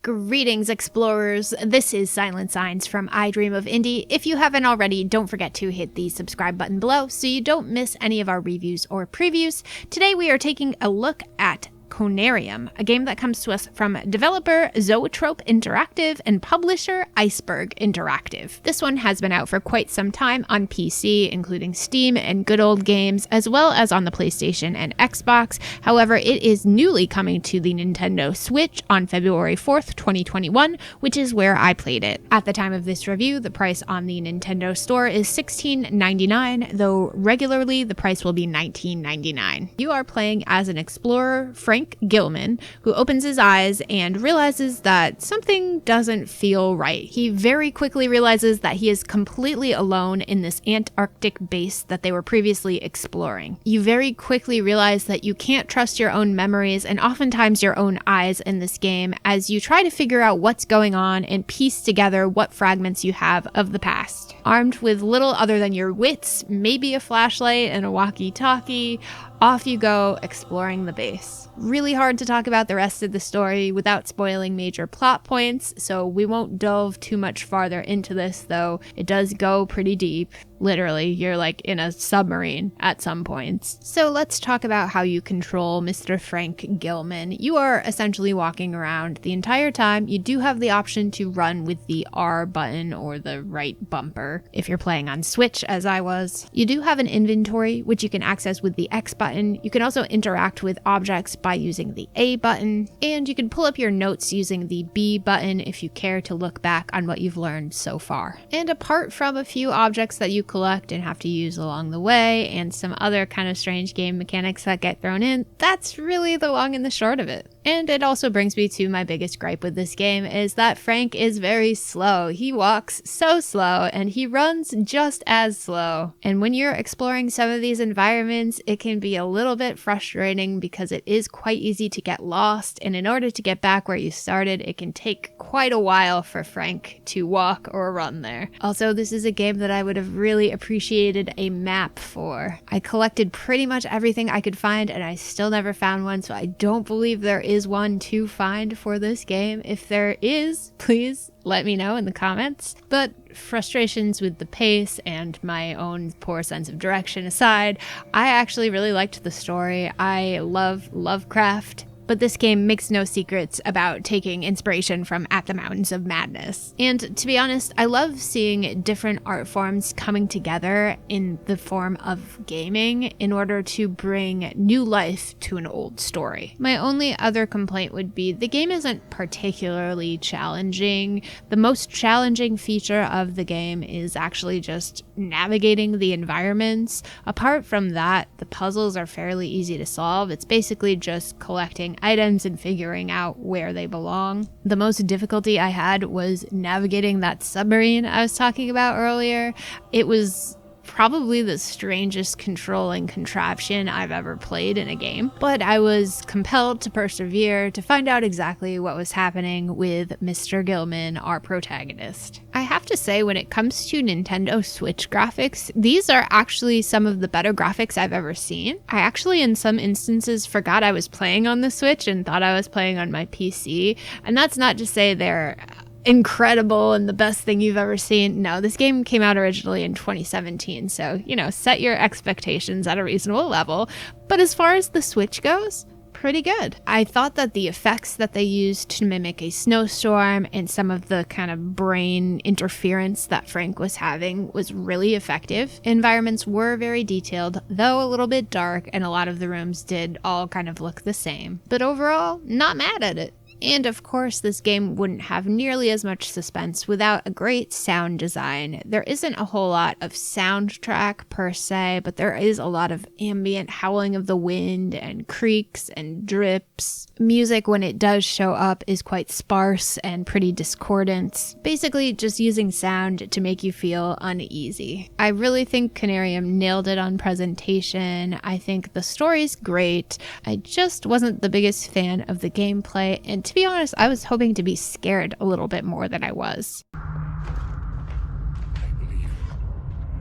Greetings, explorers. This is SilentSigns from I Dream of Indie. If you haven't already, don't forget to hit the subscribe button below so you don't miss any of our reviews or previews. Today we are taking a look at Conarium, a game that comes to us from developer Zoetrope Interactive and publisher Iceberg Interactive. This one has been out for quite some time on PC, including Steam and Good Old Games, as well as on the PlayStation and Xbox. However, it is newly coming to the Nintendo Switch on February 4th, 2021, which is where I played it. At the time of this review, the price on the Nintendo Store is $16.99, though regularly the price will be $19.99. You are playing as an explorer, Frank Gillman, who opens his eyes and realizes that something doesn't feel right. He very quickly realizes that he is completely alone in this Antarctic base that they were previously exploring. You very quickly realize that you can't trust your own memories and oftentimes your own eyes in this game as you try to figure out what's going on and piece together what fragments you have of the past. Armed with little other than your wits, maybe a flashlight and a walkie-talkie, off you go exploring the base. Really hard to talk about the rest of the story without spoiling major plot points, so we won't delve too much farther into this, though it does go pretty deep. Literally, you're like in a submarine at some points. So let's talk about how you control Mr. Frank Gillman. You are essentially walking around the entire time. You do have the option to run with the R button or the right bumper if you're playing on Switch, as I was. You do have an inventory, which you can access with the X button. You can also interact with objects by using the A button, and you can pull up your notes using the B button if you care to look back on what you've learned so far. And apart from a few objects that you collect and have to use along the way, and some other kind of strange game mechanics that get thrown in, that's really the long and the short of it. And it also brings me to my biggest gripe with this game, is that Frank is very slow. He walks so slow, and he runs just as slow. And when you're exploring some of these environments, it can be a little bit frustrating because it is quite easy to get lost, and in order to get back where you started, it can take quite a while for Frank to walk or run there. Also, this is a game that I would have really appreciated a map for. I collected pretty much everything I could find, and I still never found one, so I don't believe there is one to find for this game. If there is, please let me know in the comments. But frustrations with the pace and my own poor sense of direction aside, I actually really liked the story. I love Lovecraft, but this game makes no secrets about taking inspiration from At the Mountains of Madness. And to be honest, I love seeing different art forms coming together in the form of gaming in order to bring new life to an old story. My only other complaint would be the game isn't particularly challenging. The most challenging feature of the game is actually just navigating the environments. Apart from that, the puzzles are fairly easy to solve. It's basically just collecting items and figuring out where they belong. The most difficulty I had was navigating that submarine I was talking about earlier. It was probably the strangest controlling contraption I've ever played in a game, but I was compelled to persevere to find out exactly what was happening with Mr. Gillman, our protagonist. I have to say, when it comes to Nintendo Switch graphics, these are actually some of the better graphics I've ever seen. I actually, in some instances, forgot I was playing on the Switch and thought I was playing on my PC, and that's not to say they're incredible and the best thing you've ever seen. No, this game came out originally in 2017, so, set your expectations at a reasonable level. But as far as the Switch goes, pretty good. I thought that the effects that they used to mimic a snowstorm and some of the kind of brain interference that Frank was having was really effective. Environments were very detailed, though a little bit dark, and a lot of the rooms did all kind of look the same. But overall, not mad at it. And of course, this game wouldn't have nearly as much suspense without a great sound design. There isn't a whole lot of soundtrack per se, but there is a lot of ambient howling of the wind and creaks and drips. Music, when it does show up, is quite sparse and pretty discordant. Basically, just using sound to make you feel uneasy. I really think Conarium nailed it on presentation. I think the story's great. I just wasn't the biggest fan of the gameplay, and to be honest, I was hoping to be scared a little bit more than I was. I believe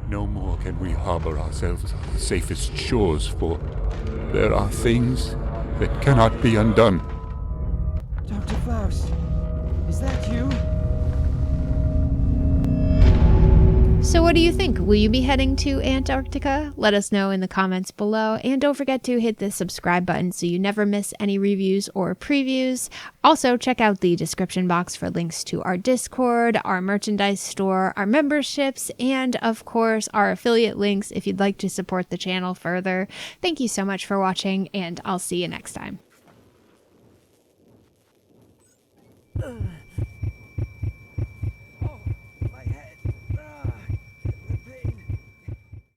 no more can we harbor ourselves on the safest shores, for there are things that cannot be undone. Dr. Faust, Is that you? So what do you think? Will you be heading to Antarctica? Let us know in the comments below, and don't forget to hit the subscribe button so you never miss any reviews or previews. Also, check out the description box for links to our Discord, our merchandise store, our memberships, and of course our affiliate links if you'd like to support the channel further. Thank you so much for watching, and I'll see you next time.